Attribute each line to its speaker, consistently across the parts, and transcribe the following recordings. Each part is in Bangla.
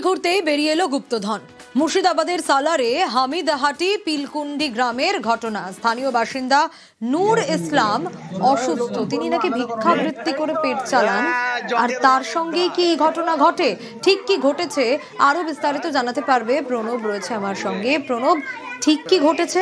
Speaker 1: ঘুরতেই বেরিয়ে এলো গুপ্তধন। মুর্শিদাবাদের সালারে হামিদহাটি পিলকুন্ডি গ্রামের ঘটনা। স্থানীয় বাসিন্দা নূর ইসলাম অসুস্থ, তিনি নাকি ভিক্ষাবৃত্তি করে পেট চালান, আর তার সঙ্গেই কি এই ঘটনা ঘটে? ঠিক কি ঘটেছে আরো বিস্তারিত জানাতে পারবে প্রণব, রয়েছে আমার সঙ্গে। প্রণব, ঠিক কি ঘটেছে?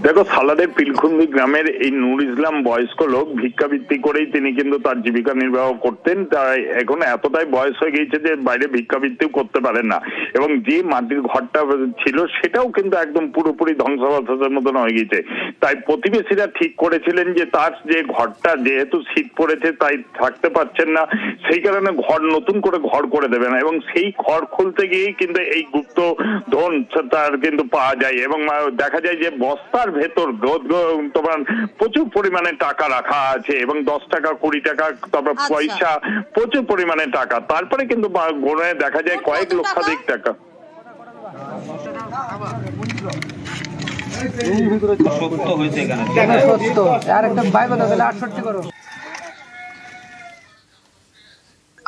Speaker 2: দেখো, সালাদের পিলকুন্ডি গ্রামের এই নূর ইসলাম বয়স্ক লোক ভিক্ষাবৃত্তি করেই তিনি কিন্তু তার জীবিকা নির্বাহ করতেন। তাই এখন এতটাই বয়স হয়ে গিয়েছে যে বাইরে ভিক্ষাবৃত্তিও করতে পারেন না, এবং যে মাটির ঘরটা ছিল সেটাও কিন্তু একদম পুরোপুরি ধ্বংসাবশেষের মতন হয়ে গিয়েছে। তাই প্রতিবেশীরা ঠিক করেছিলেন যে তার যে ঘরটা, যেহেতু শীত পড়েছে তাই থাকতে পারছেন না, সেই কারণে ঘর নতুন করে ঘর করে দেবেন, এবং সেই ঘর খুলতে গিয়েই কিন্তু এই গুপ্ত ধন তার কিন্তু পাওয়া যায়। এবং দেখা যায় যে বস্তার ভেতর তোমার প্রচুর পরিমাণে টাকা রাখা আছে, এবং 10 টাকা 20 টাকা তারপর পয়সা, প্রচুর পরিমাণে টাকা। তারপরে কিন্তু গড়ে দেখা যায় কয়েক লক্ষাধিক টাকা।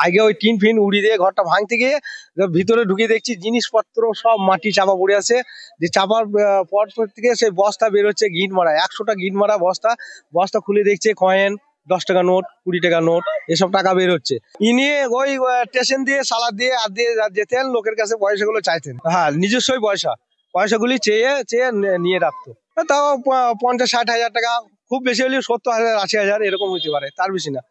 Speaker 3: আগে ওই টিন ফিন উড়ি দিয়ে ঘরটা ভাঙতে গিয়ে ভিতরে ঢুকে দেখছি জিনিসপত্র সব মাটি চাপা পড়ে আছে। যে চাপার পর থেকে সেই বস্তা বেরোচ্ছে গিট মারা, 100টা গিট মারা বস্তা। বস্তা খুলে দেখছে কয়েন, 10 টাকা নোট, 20 টাকা নোট, এসব টাকা বেরোচ্ছে। ইনি ওই স্টেশন দিয়ে সালাদ দিয়ে আর দিয়ে যেতেন, লোকের কাছে পয়সাগুলো চাইতেন। হ্যাঁ, নিজস্বই পয়সাগুলি চেয়ে চেয়ে নিয়ে রাখতো। তাও 50-60 হাজার টাকা, খুব বেশি হলে 70,000-80,000 এরকম হতে পারে, তার বেশি না।